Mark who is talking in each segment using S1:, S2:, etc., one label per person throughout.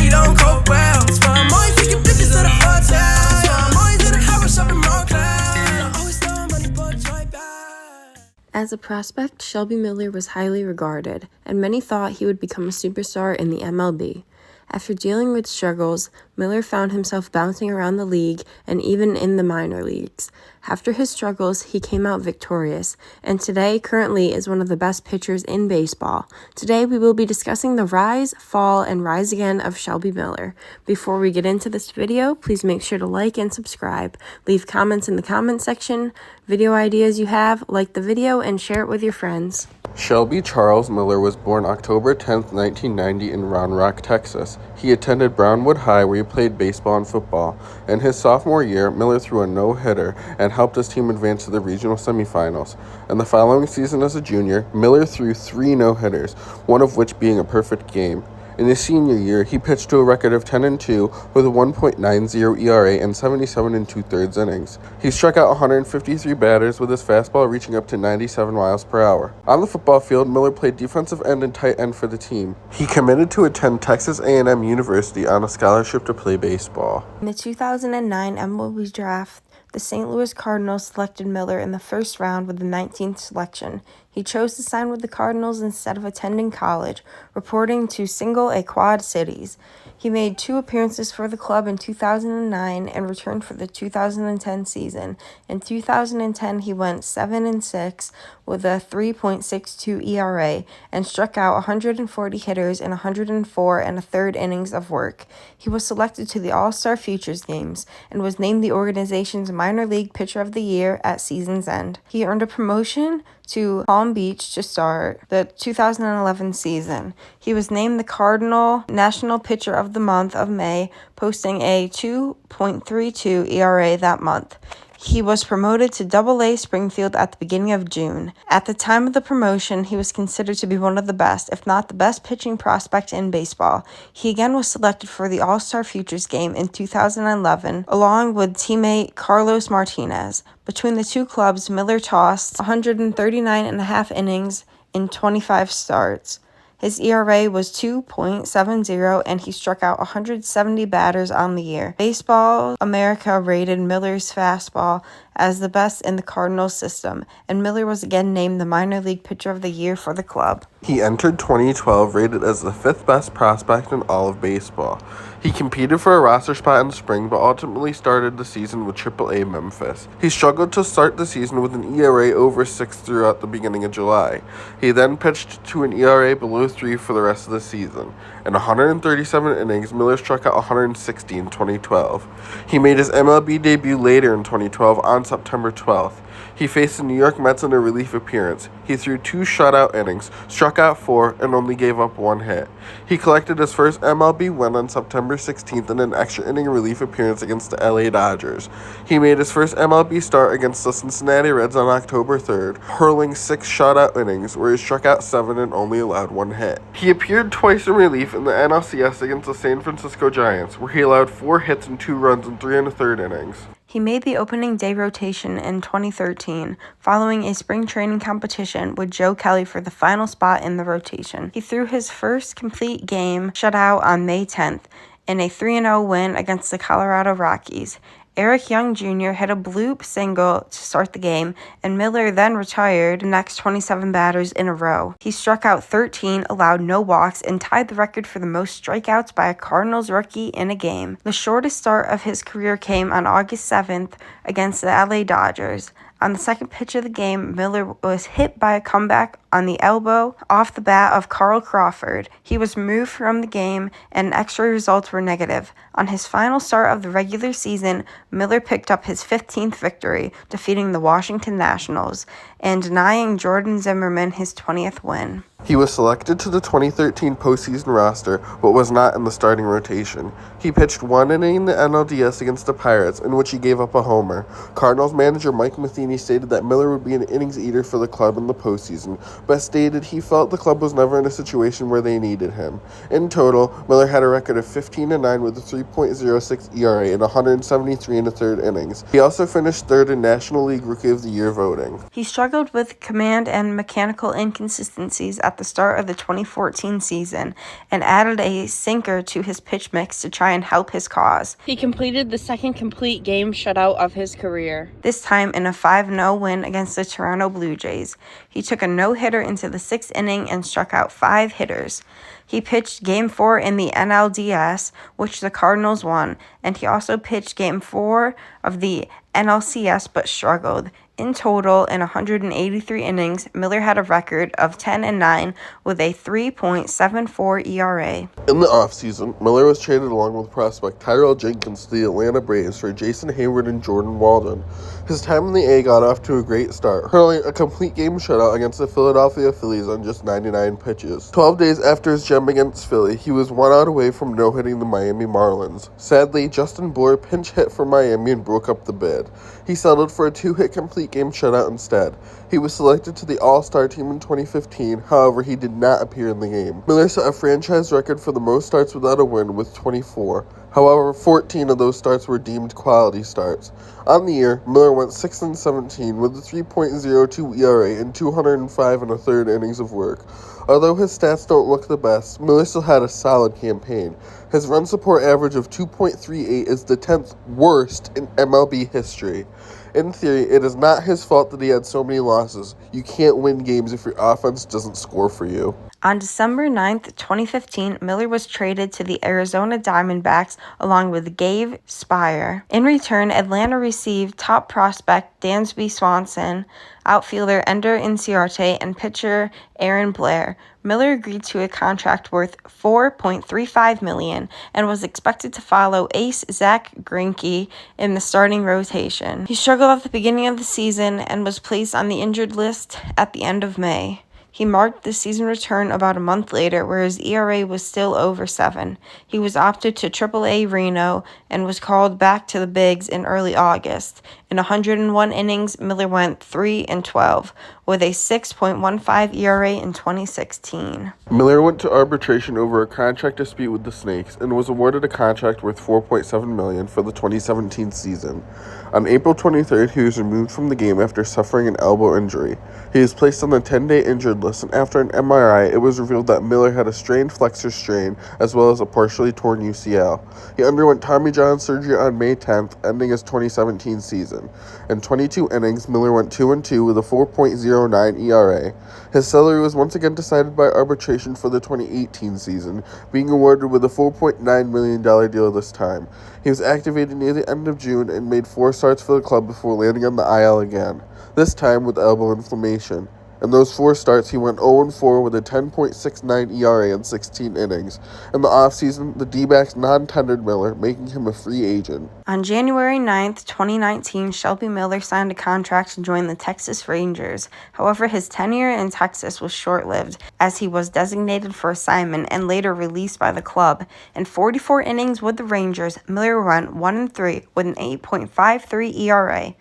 S1: we don't cope well. That's why I'm always taking pictures at a hotel. That's why I'm always in a house shopping Montclair. I always throw money, but right back.
S2: As a prospect, Shelby Miller was highly regarded, and many thought he would become a superstar in the MLB. After dealing with struggles, Miller found himself bouncing around the league and even in the minor leagues. After his struggles, he came out victorious, and currently is one of the best pitchers in baseball. Today, we will be discussing the rise, fall, and rise again of Shelby Miller. Before we get into this video, please make sure to like and subscribe. Leave comments in the comment section, video ideas you have, like the video, and share it with your friends.
S3: Shelby Charles Miller was born October 10, 1990 in Round Rock, Texas. He attended Brownwood High where he played baseball and football. In his sophomore year, Miller threw a no-hitter and helped his team advance to the regional semifinals. In the following season as a junior, Miller threw 3 no-hitters, one of which being a perfect game. In his senior year, he pitched to a record of 10-2 with a 1.90 ERA and 77 2/3 innings. He struck out 153 batters with his fastball reaching up to 97 miles per hour. On the football field, Miller played defensive end and tight end for the team. He committed to attend Texas A&M University on a scholarship to play baseball.
S2: In the 2009 MLB draft, the St. Louis Cardinals selected Miller in the first round with the 19th selection. He chose to sign with the Cardinals instead of attending college, reporting to Single A Quad Cities. He made 2 appearances for the club in 2009 and returned for the 2010 season. In 2010, he went 7-6 with a 3.62 ERA and struck out 140 hitters in 104 1/3 innings of work. He was selected to the All-Star Futures Games and was named the organization's minor league pitcher of the year at season's end. He earned a promotion to Palm Beach to start the 2011 season. He was named the Cardinal National Pitcher of the Month of May, posting a 2.32 ERA that month. He was promoted to Double-A Springfield at the beginning of June. At the time of the promotion, he was considered to be one of the best, if not the best pitching prospect in baseball. He again was selected for the All-Star Futures Game in 2011, along with teammate Carlos Martinez. Between the two clubs, Miller tossed 139.5 innings in 25 starts. His ERA was 2.70, and he struck out 170 batters on the year. Baseball America rated Miller's fastball as the best in the Cardinals system, and Miller was again named the minor league pitcher of the year for the club.
S3: He entered 2012 rated as the 5th best prospect in all of baseball. He competed for a roster spot in spring, but ultimately started the season with Triple-A Memphis. He struggled to start the season with an ERA over 6 throughout the beginning of July. He then pitched to an ERA below 3 for the rest of the season. In 137 innings, Miller struck out 160 in 2012. He made his MLB debut later in 2012 on September 12th. He faced the New York Mets in a relief appearance. He threw 2 shutout innings, struck out 4, and only gave up 1 hit. He collected his first MLB win on September 16th in an extra inning relief appearance against the LA Dodgers. He made his first MLB start against the Cincinnati Reds on October 3rd, hurling 6 shutout innings where he struck out 7 and only allowed 1 hit. He appeared twice in relief in the NLCS against the San Francisco Giants, where he allowed 4 hits and 2 runs in 3 1/3 innings.
S2: He made the opening day rotation in 2013, following a spring training competition with Joe Kelly for the final spot in the rotation. He threw his first complete game shutout on May 10th in a 3-0 win against the Colorado Rockies. Eric Young Jr. hit a bloop single to start the game, and Miller then retired the next 27 batters in a row. He struck out 13, allowed no walks, and tied the record for the most strikeouts by a Cardinals rookie in a game. The shortest start of his career came on August 7th against the LA Dodgers. On the second pitch of the game, Miller was hit by a comeback on the elbow off the bat of Carl Crawford. He was removed from the game, and X-ray results were negative. On his final start of the regular season, Miller picked up his 15th victory, defeating the Washington Nationals and denying Jordan Zimmerman his 20th win.
S3: He was selected to the 2013 postseason roster, but was not in the starting rotation. He pitched 1 inning in the NLDS against the Pirates, in which he gave up a homer. Cardinals manager Mike Matheny stated that Miller would be an innings eater for the club in the postseason, but stated he felt the club was never in a situation where they needed him. In total, Miller had a record of 15-9 with a 3.06 ERA in 173 1/3 innings. He also finished 3rd in National League Rookie of the Year voting.
S2: He struggled with command and mechanical inconsistencies at the start of the 2014 season and added a sinker to his pitch mix to try and help his cause. He completed the second complete game shutout of his career, this time in a 5-0 win against the Toronto Blue Jays. He took a no-hitter into the 6th inning and struck out 5 hitters. He pitched Game 4 in the NLDS, which the Cardinals won, and he also pitched Game 4 of the NLCS but struggled. In total, in 183 innings, Miller had a record of 10-9 with a 3.74 ERA.
S3: In the offseason, Miller was traded along with prospect Tyrell Jenkins to the Atlanta Braves for Jason Hayward and Jordan Walden. His time in the A got off to a great start, hurling a complete game shutout against the Philadelphia Phillies on just 99 pitches. 12 days after his gem against Philly, he was 1 out away from no-hitting the Miami Marlins. Sadly, Justin Bour pinch hit for Miami and broke up the bid. He settled for a 2-hit complete game shutout instead. He was selected to the All-Star team in 2015, however, he did not appear in the game. Miller set a franchise record for the most starts without a win with 24. However, 14 of those starts were deemed quality starts. On the year, Miller went 6-17 with a 3.02 ERA and 205 1/3 innings of work. Although his stats don't look the best, Miller still had a solid campaign. His run support average of 2.38 is the 10th worst in MLB history. In theory, it is not his fault that he had so many losses. You can't win games if your offense doesn't score for you.
S2: On December 9th, 2015, Miller was traded to the Arizona Diamondbacks along with Gabe Speier. In return, Atlanta received top prospect Dansby Swanson, outfielder Ender Inciarte, and pitcher Aaron Blair. Miller agreed to a contract worth $4.35 million and was expected to follow ace Zach Greinke in the starting rotation. He struggled at the beginning of the season and was placed on the injured list at the end of May. He marked the season return about a month later, where his ERA was still over 7. He was opted to AAA Reno and was called back to the Bigs in early August. In 101 innings, Miller went 3-12 with a 6.15 ERA in 2016.
S3: Miller went to arbitration over a contract dispute with the Snakes and was awarded a contract worth $4.7 million for the 2017 season. On April 23rd, he was removed from the game after suffering an elbow injury. He was placed on the 10-day injured list, and after an MRI, it was revealed that Miller had a strained flexor strain as well as a partially torn UCL. He underwent Tommy John surgery on May 10th, ending his 2017 season. In 22 innings, Miller went 2-2 with a 4.09 ERA. His salary was once again decided by arbitration for the 2018 season, being awarded with a $4.9 million deal this time. He was activated near the end of June and made 4 starts for the club before landing on the IL again, this time with elbow inflammation. In those 4 starts, he went 0-4 with a 10.69 ERA in 16 innings. In the offseason, the D-backs non-tendered Miller, making him a free agent.
S2: On January 9th, 2019, Shelby Miller signed a contract to join the Texas Rangers. However, his tenure in Texas was short-lived, as he was designated for assignment and later released by the club. In 44 innings with the Rangers, Miller went 1-3 with an 8.53 ERA.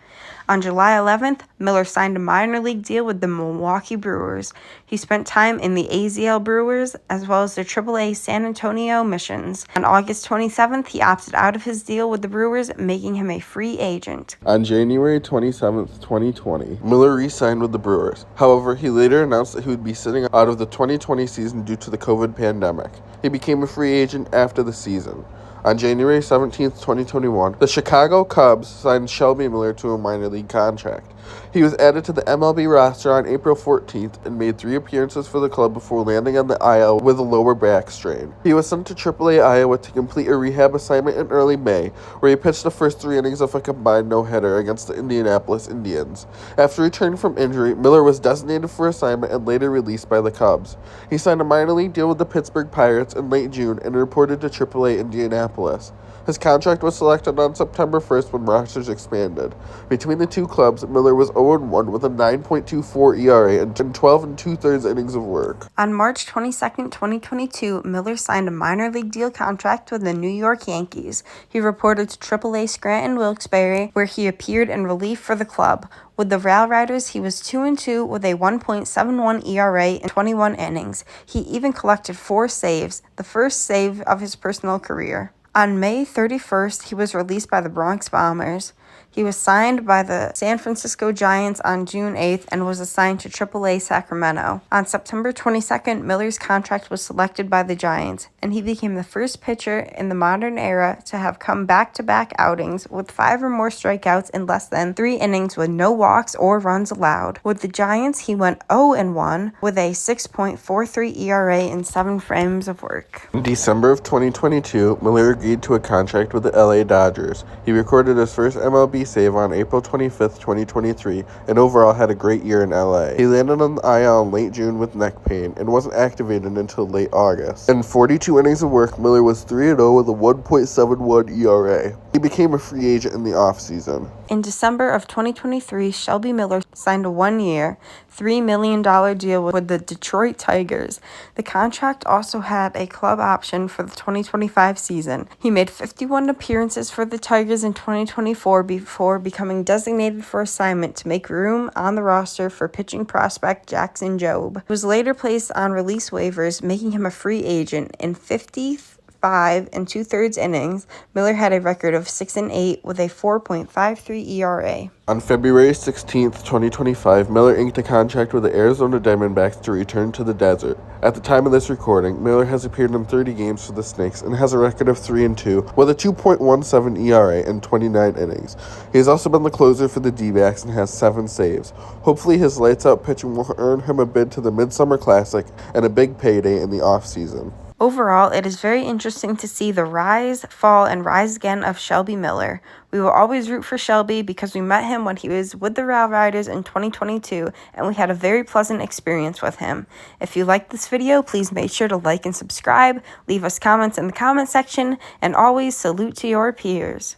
S2: On July 11th, Miller signed a minor league deal with the Milwaukee Brewers. He spent time in the AZL Brewers as well as the AAA San Antonio Missions. On August 27th, he opted out of his deal with the Brewers, making him a free agent.
S3: On January 27th, 2020, Miller re-signed with the Brewers. However, he later announced that he would be sitting out of the 2020 season due to the COVID pandemic. He became a free agent after the season. On January 17, 2021, the Chicago Cubs signed Shelby Miller to a minor league contract. He was added to the MLB roster on April 14th and made 3 appearances for the club before landing on the IL with a lower back strain. He was sent to AAA Iowa to complete a rehab assignment in early May, where he pitched the first 3 innings of a combined no-hitter against the Indianapolis Indians. After returning from injury, Miller was designated for assignment and later released by the Cubs. He signed a minor league deal with the Pittsburgh Pirates in late June and reported to AAA Indianapolis. His contract was selected on September 1st when rosters expanded. Between the 2 clubs, Miller was 0-1 with a 9.24 ERA and 12 2/3 innings of work.
S2: On March 22nd, 2022, Miller signed a minor league deal contract with the New York Yankees. He reported to AAA Scranton Wilkes-Barre, where he appeared in relief for the club. With the Rail Riders, he was 2-2 with a 1.71 ERA in 21 innings. He even collected 4 saves, the first save of his personal career. On May 31st, he was released by the Bronx Bombers. He was signed by the San Francisco Giants on June 8th and was assigned to AAA Sacramento. On September 22nd, Miller's contract was selected by the Giants, and he became the first pitcher in the modern era to have come back-to-back outings with 5 or more strikeouts in less than 3 innings with no walks or runs allowed. With the Giants, he went 0-1 with a 6.43 ERA in 7 frames of work.
S3: In December of 2022, Miller agreed to a contract with the LA Dodgers. He recorded his first MLB save on April 25th, 2023, and overall had a great year in LA. He landed on the IL in late June with neck pain and wasn't activated until late August. In 42 innings of work, Miller was 3-0 with a 1.71 ERA. He became a free agent in the offseason.
S2: In December of 2023, Shelby Miller signed a 1-year, $3 million deal with the Detroit Tigers. The contract also had a club option for the 2025 season. He made 51 appearances for the Tigers in 2024 before becoming designated for assignment to make room on the roster for pitching prospect Jackson Jobe. He was later placed on release waivers, making him a free agent. In 55 2/3 innings, Miller had a record of 6-8 with a 4.53 ERA.
S3: On February 16, 2025, Miller inked a contract with the Arizona Diamondbacks to return to the desert. At the time of this recording, Miller has appeared in 30 games for the Snakes and has a record of 3-2 with a 2.17 ERA in 29 innings. He has also been the closer for the D-backs and has 7 saves. Hopefully his lights-out pitching will earn him a bid to the Midsummer Classic and a big payday in the offseason.
S2: Overall, it is very interesting to see the rise, fall, and rise again of Shelby Miller. We will always root for Shelby because we met him when he was with the Rail Riders in 2022, and we had a very pleasant experience with him. If you liked this video, please make sure to like and subscribe, leave us comments in the comment section, and always salute to your peers.